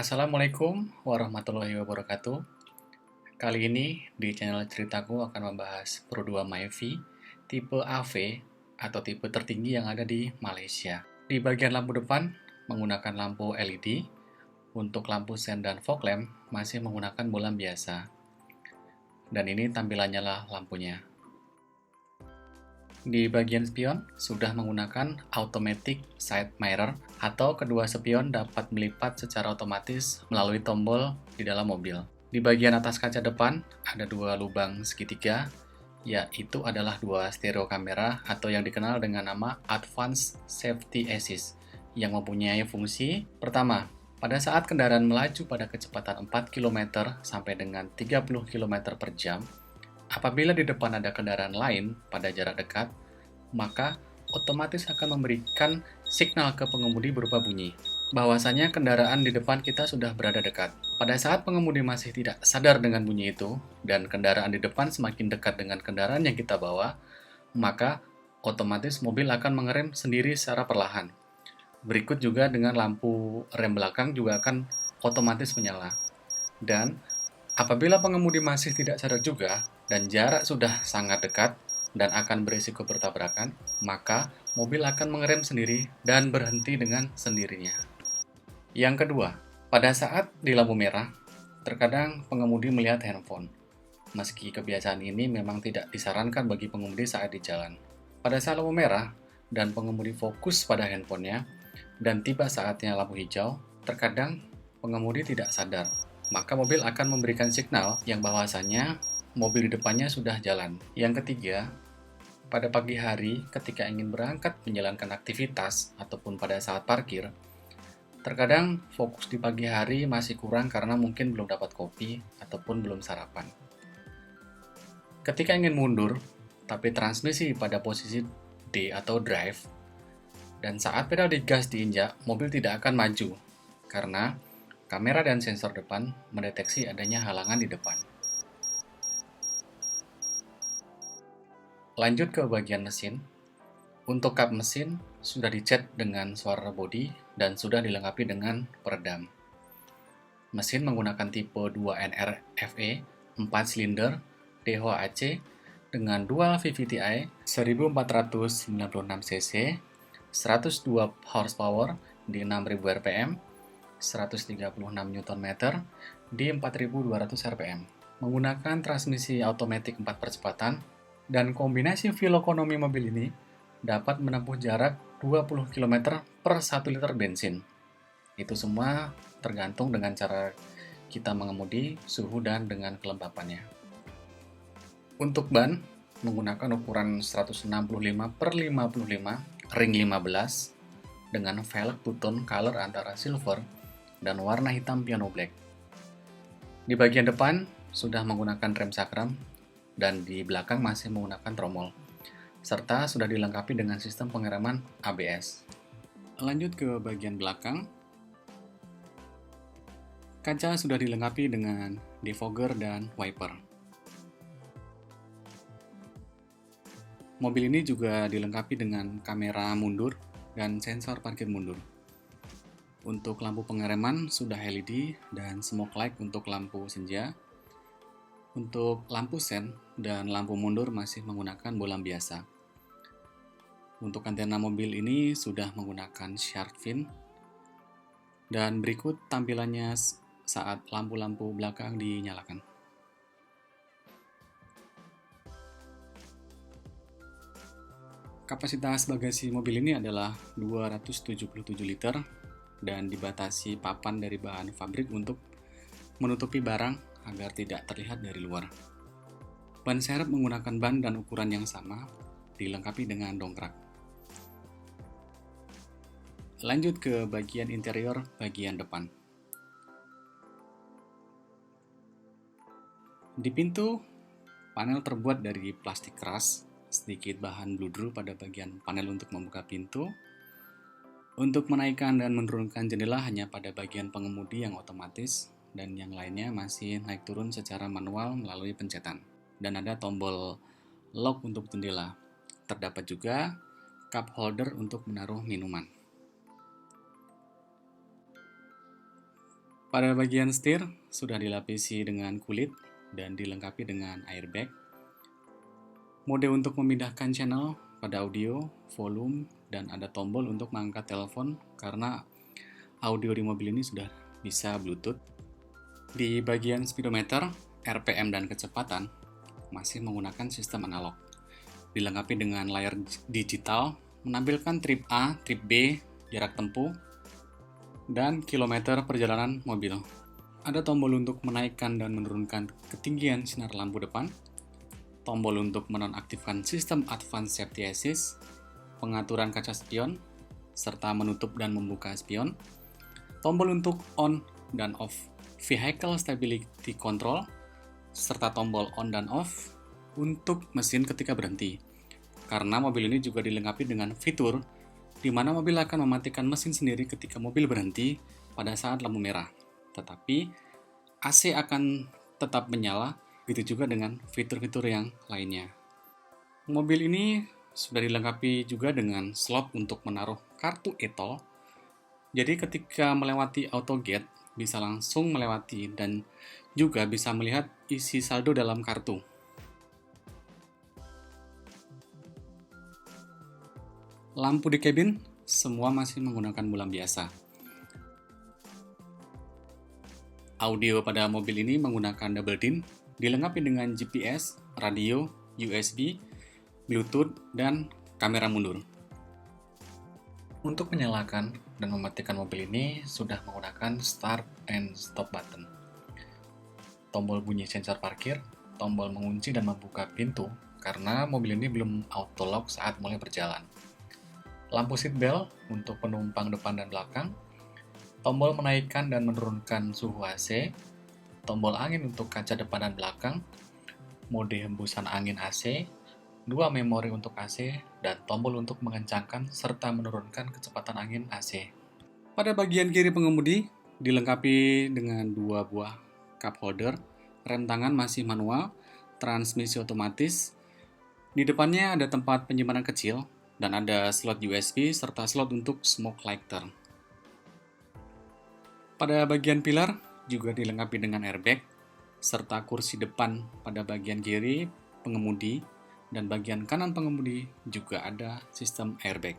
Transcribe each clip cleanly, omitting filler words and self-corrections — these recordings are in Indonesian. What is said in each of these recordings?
Assalamualaikum warahmatullahi wabarakatuh. Kali ini di channel ceritaku akan membahas Pro 2 MyFi tipe AV atau tipe tertinggi yang ada di Malaysia. Di bagian lampu depan menggunakan lampu LED, untuk lampu sen dan fog lamp masih menggunakan bolam biasa. Dan ini tampilannya lah lampunya. Di bagian spion sudah menggunakan automatic side mirror atau kedua spion dapat melipat secara otomatis melalui tombol di dalam mobil. Di bagian atas kaca depan ada dua lubang segitiga, yaitu adalah dua stereo kamera atau yang dikenal dengan nama Advanced Safety Assist yang mempunyai fungsi pertama, pada saat kendaraan melaju pada kecepatan 4 km sampai dengan 30 km per jam, apabila di depan ada kendaraan lain pada jarak dekat, maka otomatis akan memberikan signal ke pengemudi berupa bunyi bahwasanya kendaraan di depan kita sudah berada dekat. Pada saat pengemudi masih tidak sadar dengan bunyi itu, dan kendaraan di depan semakin dekat dengan kendaraan yang kita bawa, maka otomatis mobil akan mengerem sendiri secara perlahan. Berikut juga dengan lampu rem belakang juga akan otomatis menyala. Dan apabila pengemudi masih tidak sadar juga, dan jarak sudah sangat dekat, dan akan berisiko bertabrakan, maka mobil akan mengerem sendiri dan berhenti dengan sendirinya. Yang kedua, pada saat di lampu merah, terkadang pengemudi melihat handphone. Meski kebiasaan ini memang tidak disarankan bagi pengemudi saat di jalan. Pada saat lampu merah, dan pengemudi fokus pada handphonenya, dan tiba saatnya lampu hijau, terkadang pengemudi tidak sadar. Maka mobil akan memberikan signal yang bahwasanya mobil di depannya sudah jalan. Yang ketiga, pada pagi hari ketika ingin berangkat menjalankan aktivitas ataupun pada saat parkir, terkadang fokus di pagi hari masih kurang karena mungkin belum dapat kopi ataupun belum sarapan. Ketika ingin mundur, tapi transmisi pada posisi D atau drive, dan saat pedal di gas diinjak, mobil tidak akan maju karena kamera dan sensor depan mendeteksi adanya halangan di depan. Lanjut ke bagian mesin. Untuk kap mesin sudah dicat dengan suara bodi dan sudah dilengkapi dengan peredam. Mesin menggunakan tipe 2NR-FE 4 silinder DHAC dengan dual VVTi 1496 cc, 102 horsepower di 6000 rpm, 136 Nm di 4200 rpm. Menggunakan transmisi automatic 4 percepatan, dan kombinasi fuel ekonomi mobil ini dapat menempuh jarak 20 km per 1 liter bensin. Itu semua tergantung dengan cara kita mengemudi, suhu, dan dengan kelembapannya. Untuk ban, menggunakan ukuran 165 per 55 ring 15 dengan velg two-tone color antara silver dan warna hitam piano black. Di bagian depan sudah menggunakan rem sakram dan di belakang masih menggunakan tromol, serta sudah dilengkapi dengan sistem pengereman ABS. Lanjut ke bagian belakang. Kaca sudah dilengkapi dengan defogger dan wiper. Mobil ini juga dilengkapi dengan kamera mundur dan sensor parkir mundur. Untuk lampu pengereman sudah LED dan smoke light untuk lampu senja. Untuk lampu sen dan lampu mundur masih menggunakan bolam biasa. Untuk antena mobil ini sudah menggunakan shark fin. Dan berikut tampilannya saat lampu-lampu belakang dinyalakan. Kapasitas bagasi mobil ini adalah 277 liter dan dibatasi papan dari bahan fabrik untuk menutupi barang agar tidak terlihat dari luar. Ban serep menggunakan ban dan ukuran yang sama, dilengkapi dengan dongkrak. Lanjut ke bagian interior bagian depan. Di pintu, panel terbuat dari plastik keras, sedikit bahan bludru pada bagian panel untuk membuka pintu. Untuk menaikkan dan menurunkan jendela hanya pada bagian pengemudi yang otomatis, dan yang lainnya masih naik turun secara manual melalui pencetan. Dan ada tombol lock untuk jendela. Terdapat juga cup holder untuk menaruh minuman. Pada bagian setir sudah dilapisi dengan kulit dan dilengkapi dengan airbag. Mode untuk memindahkan channel pada audio, volume, dan ada tombol untuk mengangkat telepon karena audio di mobil ini sudah bisa Bluetooth. Di bagian speedometer, RPM dan kecepatan masih menggunakan sistem analog. Dilengkapi dengan layar digital, menampilkan trip A, trip B, jarak tempuh, dan kilometer perjalanan mobil. Ada tombol untuk menaikkan dan menurunkan ketinggian sinar lampu depan, tombol untuk menonaktifkan sistem Advanced Safety Assist, pengaturan kaca spion, serta menutup dan membuka spion, tombol untuk on dan off Vehicle Stability Control, serta tombol on dan off untuk mesin ketika berhenti. Karena mobil ini juga dilengkapi dengan fitur di mana mobil akan mematikan mesin sendiri ketika mobil berhenti pada saat lampu merah. Tetapi AC akan tetap menyala, begitu juga dengan fitur-fitur yang lainnya. Mobil ini sudah dilengkapi juga dengan slot untuk menaruh kartu e-tol. Jadi ketika melewati auto gate bisa langsung melewati dan juga bisa melihat isi saldo dalam kartu. Lampu di kabin semua masih menggunakan bulam biasa. Audio pada mobil ini menggunakan double din, dilengkapi dengan GPS, radio, USB, Bluetooth, dan kamera mundur. Untuk menyalakan dan mematikan mobil ini sudah menggunakan start and stop button. Tombol bunyi sensor parkir, tombol mengunci dan membuka pintu karena mobil ini belum auto lock saat mulai berjalan. Lampu seatbelt untuk penumpang depan dan belakang, tombol menaikkan dan menurunkan suhu AC, tombol angin untuk kaca depan dan belakang, mode hembusan angin AC, 2 memori untuk AC, dan tombol untuk mengencangkan serta menurunkan kecepatan angin AC. Pada bagian kiri pengemudi, dilengkapi dengan 2 buah cup holder, rem tangan masih manual, transmisi otomatis. Di depannya ada tempat penyimpanan kecil, dan ada slot USB serta slot untuk smoke lighter. Pada bagian pilar juga dilengkapi dengan airbag, serta kursi depan pada bagian kiri pengemudi, dan bagian kanan pengemudi juga ada sistem airbag.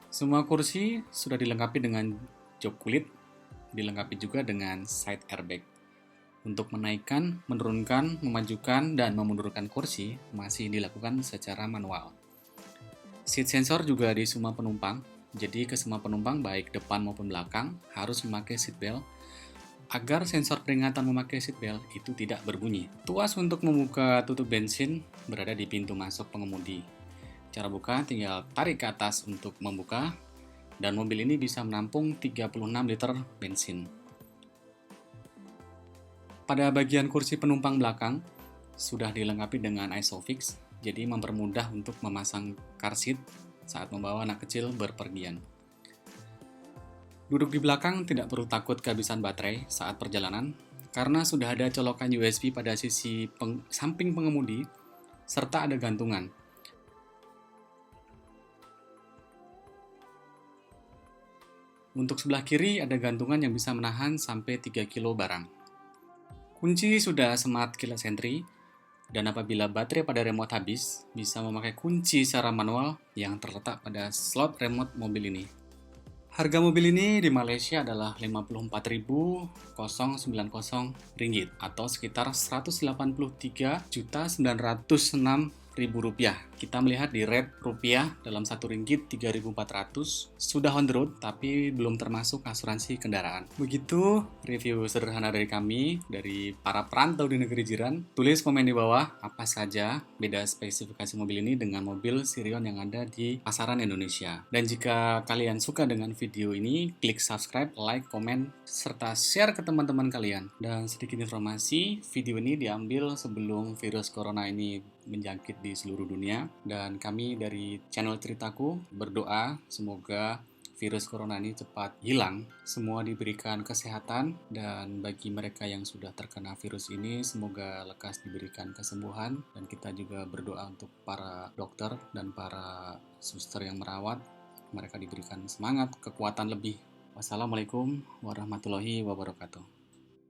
Semua kursi sudah dilengkapi dengan jok kulit, dilengkapi juga dengan side airbag. Untuk menaikkan, menurunkan, memajukan, dan memundurkan kursi masih dilakukan secara manual. Seat sensor juga di semua penumpang, jadi ke semua penumpang baik depan maupun belakang harus memakai seatbelt agar sensor peringatan memakai seatbelt itu tidak berbunyi. Tuas untuk membuka tutup bensin berada di pintu masuk pengemudi. Cara buka tinggal tarik ke atas untuk membuka, dan mobil ini bisa menampung 36 liter bensin. Pada bagian kursi penumpang belakang, sudah dilengkapi dengan ISOFIX, jadi mempermudah untuk memasang car seat saat membawa anak kecil berpergian. Duduk di belakang tidak perlu takut kehabisan baterai saat perjalanan, karena sudah ada colokan USB pada sisi samping pengemudi, serta ada gantungan. Untuk sebelah kiri ada gantungan yang bisa menahan sampai 3 kilo barang. Kunci sudah smart keyless entry, dan apabila baterai pada remote habis, bisa memakai kunci secara manual yang terletak pada slot remote mobil ini. Harga mobil ini di Malaysia adalah Rp54.090 atau sekitar Rp183.906.000. Kita melihat di rate rupiah dalam Rp1 3.400 sudah on the road tapi belum termasuk asuransi kendaraan. Begitu review sederhana dari kami, dari para perantau di negeri jiran. Tulis komen di bawah apa saja beda spesifikasi mobil ini dengan mobil Sirion yang ada di pasaran Indonesia. Dan jika kalian suka dengan video ini, klik subscribe, like, komen, serta share ke teman-teman kalian. Dan sedikit informasi, video ini diambil sebelum virus corona ini menjangkit di seluruh dunia, dan kami dari channel Ceritaku berdoa semoga virus corona ini cepat hilang, semua diberikan kesehatan, dan bagi mereka yang sudah terkena virus ini semoga lekas diberikan kesembuhan. Dan kita juga berdoa untuk para dokter dan para suster yang merawat, mereka diberikan semangat, kekuatan lebih Wassalamualaikum warahmatullahi wabarakatuh.